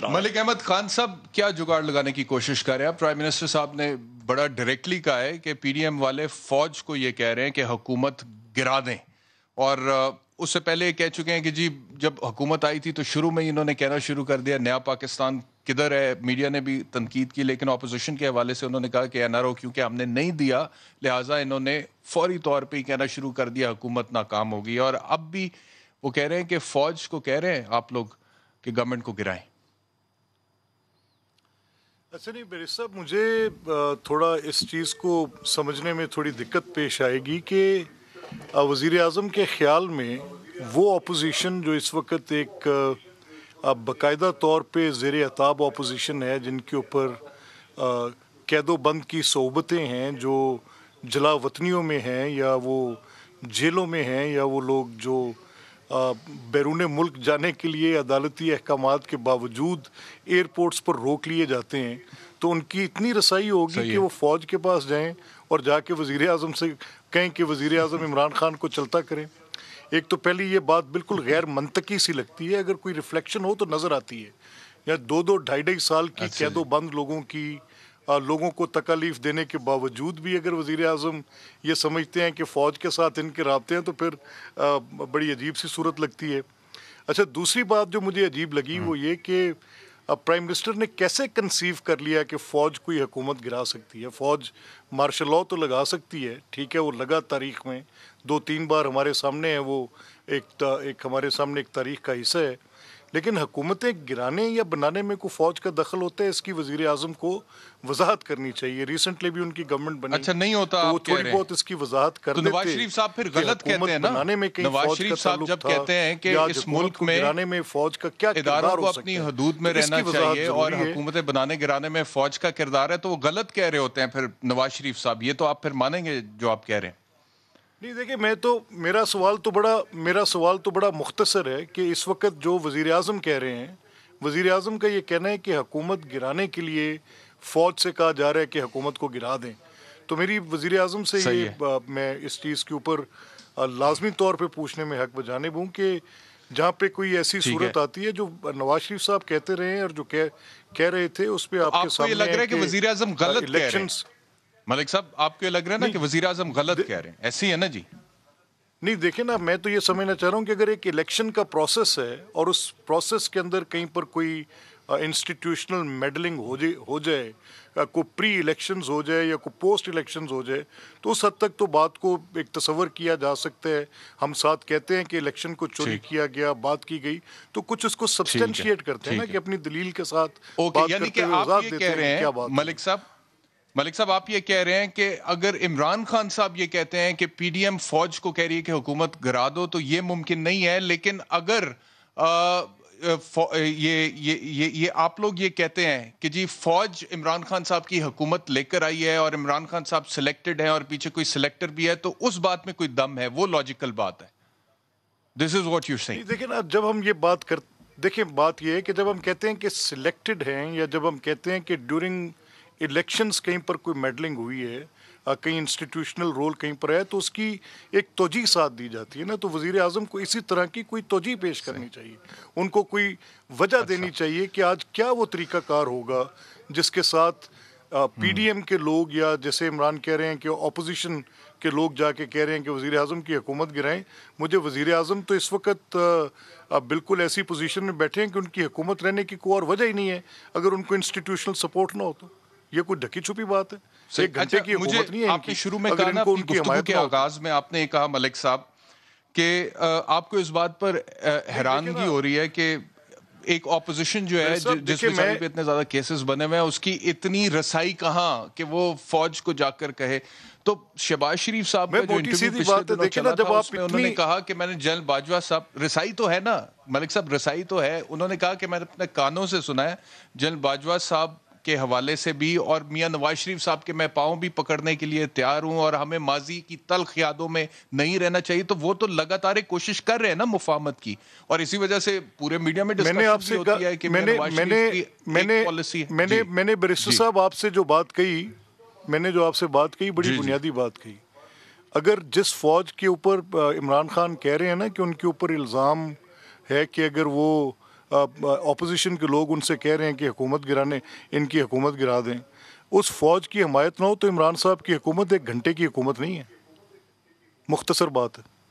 ملک احمد خان صاحب کیا جگاڑ لگانے کی کوشش کر رہے ہیں؟ پرائم منسٹر صاحب نے بڑا ڈائریکٹلی کہا ہے کہ پی ڈی ایم والے فوج کو یہ کہہ رہے ہیں کہ حکومت گرا دیں، اور اس سے پہلے کہہ چکے ہیں کہ جی جب حکومت آئی تھی تو شروع میں انہوں نے کہنا شروع کر دیا نیا پاکستان کدھر ہے. میڈیا نے بھی تنقید کی، لیکن اپوزیشن کے حوالے سے انہوں نے کہا کہ این آر او کیونکہ ہم نے نہیں دیا لہٰذا انہوں نے فوری طور پہ ہی کہنا شروع کر دیا حکومت ناکام ہوگی، اور اب بھی وہ کہہ رہے ہیں کہ فوج کو کہہ رہے ہیں آپ لوگ کہ گورنمنٹ کو گرائیں. اچھا نہیں بریس صاحب، مجھے تھوڑا اس چیز کو سمجھنے میں تھوڑی دقت پیش آئے گی کہ وزیر اعظم کے خیال میں وہ اپوزیشن جو اس وقت ایک باقاعدہ طور پہ زیر عتاب اپوزیشن ہے، جن کے اوپر قید و بند کی صعوبتیں ہیں، جو جلا وطنیوں میں ہیں یا وہ جیلوں میں ہیں یا وہ لوگ جو بیرون ملک جانے کے لیے عدالتی احکامات کے باوجود ایئرپورٹس پر روک لیے جاتے ہیں، تو ان کی اتنی رسائی ہوگی کہ وہ فوج کے پاس جائیں اور جا کے وزیر اعظم سے کہیں کہ وزیر اعظم عمران خان کو چلتا کریں. ایک تو پہلی یہ بات بالکل غیر منطقی سی لگتی ہے، اگر کوئی ریفلیکشن ہو تو نظر آتی ہے. یا 2-2 سال کی قید و بند لوگوں کو تکالیف دینے کے باوجود بھی اگر وزیر اعظم یہ سمجھتے ہیں کہ فوج کے ساتھ ان کے رابطے ہیں تو پھر بڑی عجیب سی صورت لگتی ہے. اچھا، دوسری بات جو مجھے عجیب لگی وہ یہ کہ پرائم منسٹر نے کیسے کنسیو کر لیا کہ فوج کوئی حکومت گرا سکتی ہے. فوج مارشل لاء تو لگا سکتی ہے، ٹھیک ہے، وہ لگا تاریخ میں 2-3 بار ہمارے سامنے ہے، وہ ایک ہمارے سامنے ایک تاریخ کا حصہ ہے، لیکن حکومتیں گرانے یا بنانے میں کوئی فوج کا دخل ہوتا ہے، اس کی وزیر اعظم کو وضاحت کرنی چاہیے. ریسنٹلی بھی ان کی گورنمنٹ بنی، اچھا نہیں ہوتا تو وہ آپ کہہ تھوڑی رہے ہیں بہت اس کی وضاحت کر دیتے. نواز شریف صاحب پھر غلط کہتے ہیں نا، نواز شریف صاحب جب کہتے ہیں کہ اس ملک میں گرانے میں فوج کا کیا اداروں کو اپنی حدود میں رہنا چاہیے اور حکومتیں بنانے گرانے میں فوج کا کردار ہے، تو وہ غلط کہہ رہے ہوتے ہیں پھر نواز شریف صاحب. یہ تو آپ پھر مانیں گے جو آپ کہہ رہے ہیں؟ نہیں دیکھیں، میرا سوال تو بڑا مختصر ہے کہ اس وقت جو وزیر اعظم کہہ رہے ہیں، وزیر اعظم کا یہ کہنا ہے کہ حکومت گرانے کے لیے فوج سے کہا جا رہا ہے کہ حکومت کو گرا دیں. تو میری وزیر اعظم سے یہ میں اس چیز کے اوپر لازمی طور پہ پوچھنے میں حق بجانب ہوں کہ جہاں پہ کوئی ایسی صورت آتی ہے جو نواز شریف صاحب کہتے رہے ہیں اور جو کہہ رہے تھے، اس پہ آپ کے سامنے یہ لگ رہا ہے کہ وزیر اعظم غلط کہہ رہے ہیں. ملک صاحب آپ کو یہ لگ رہا ہے نا کہ وزیر اعظم غلط کہہ رہے ہیں؟ ایسی ہے نا جی. نہیں دیکھیں نا، میں تو یہ سمجھنا چاہ رہا ہوں کہ اگر ایک الیکشن کا پروسیس ہے اور اس پروسیس کے اندر کہیں پر کوئی انسٹیٹیوشنل میڈلنگ ہو جائے، کوئی پری الیکشنز ہو جائے یا کوئی پوسٹ الیکشنز ہو جائے، تو اس حد تک تو بات کو ایک تصور کیا جا سکتا ہے. ہم ساتھ کہتے ہیں کہ الیکشن کو چوری کیا گیا، بات کی گئی، تو کچھ اس کو سبسٹینشیٹ کرتے ہیں نا کہ اپنی دلیل کے ساتھ بات کرتے ہوئے وضاحت دیتے ہیں کہ کیا بات ہے. ملک صاحب آپ یہ کہہ رہے ہیں کہ اگر عمران خان صاحب یہ کہتے ہیں کہ پی ڈی ایم فوج کو کہہ رہی ہے کہ حکومت گرا دو تو یہ ممکن نہیں ہے، لیکن اگر یہ آپ لوگ یہ کہتے ہیں کہ جی فوج عمران خان صاحب کی حکومت لے کر آئی ہے اور عمران خان صاحب سلیکٹڈ ہیں اور پیچھے کوئی سلیکٹر بھی ہے، تو اس بات میں کوئی دم ہے، وہ لاجیکل بات ہے. دس از واٹ یو سیئنگ. دیکھیں نا، جب ہم یہ بات دیکھیں، بات یہ ہے کہ جب ہم کہتے ہیں کہ سلیکٹڈ ہیں یا جب ہم کہتے ہیں کہ ڈیورنگ الیکشنز کہیں پر کوئی میڈلنگ ہوئی ہے، کہیں انسٹیٹیوشنل رول کہیں پر ہے، تو اس کی ایک توجیہ ساتھ دی جاتی ہے نا. تو وزیر اعظم کو اسی طرح کی کوئی توجیہ پیش کرنی چاہیے، ان کو کوئی وجہ دینی چاہیے کہ آج کیا وہ طریقہ کار ہوگا جس کے ساتھ پی ڈی ایم کے لوگ یا جیسے عمران کہہ رہے ہیں کہ اپوزیشن کے لوگ جا کے کہہ رہے ہیں کہ وزیر اعظم کی حکومت گرائیں. مجھے وزیر اعظم تو اس وقت بالکل ایسی پوزیشن میں بیٹھے ہیں کہ ان کی حکومت رہنے کی کوئی اور وجہ ہی نہیں ہے اگر ان کو انسٹیٹیوشنل سپورٹ نہ ہو. تو یہ کوئی ڈھکی چھپی بات ہے، ایک گھنٹے کی حکومت نہیں ہے. آپ نے شروع میں کہا نا اپنی گفتگو کے آغاز میں آپ نے کہا ملک صاحب کہ آپ کو اس بات پر حیرانگی ہو رہی ہے کہ ایک اپوزیشن جو ہے جس بیچاری پہ اتنے زیادہ کیسز بنے ہوئے ہیں، اس کی اتنی رسائی کہاں کہ وہ فوج کو جا کر کہے. تو شہباز شریف صاحب کا جو انٹرویو پچھلے دنوں چلا تھا اس میں انہوں نے کہا کہ میں نے جنرل باجوہ صاحب، رسائی تو ہے نا ملک صاحب، رسائی تو ہے. انہوں نے کہا کہ میں نے اپنے کانوں سے سنا ہے جنرل باجوہ صاحب کے حوالے سے بھی اور میاں نواز شریف صاحب کے میں پاؤں بھی پکڑنے کے لیے تیار ہوں اور ہمیں ماضی کی تلخ یادوں میں نہیں رہنا چاہیے. تو وہ تو لگاتار کوشش کر رہے ہیں نا مفاہمت کی، اور اسی وجہ سے پورے میڈیا میں ڈسکشن بھی ہوتی ہے کہ میاں نواز شریف کی ایک پالیسی ہے. میں نے بیرسٹر صاحب آپ سے جو بات کہی، میں نے جو آپ سے بات کہی بڑی بنیادی بات کہی. اگر جس فوج کے اوپر عمران خان کہہ رہے ہیں نا کہ ان کے اوپر الزام ہے کہ اگر وہ اپوزیشن کے لوگ ان سے کہہ رہے ہیں کہ حکومت گرانے ان کی حکومت گرا دیں، اس فوج کی حمایت نہ ہو تو عمران صاحب کی حکومت 1 گھنٹے کی حکومت نہیں ہے. مختصر بات ہے.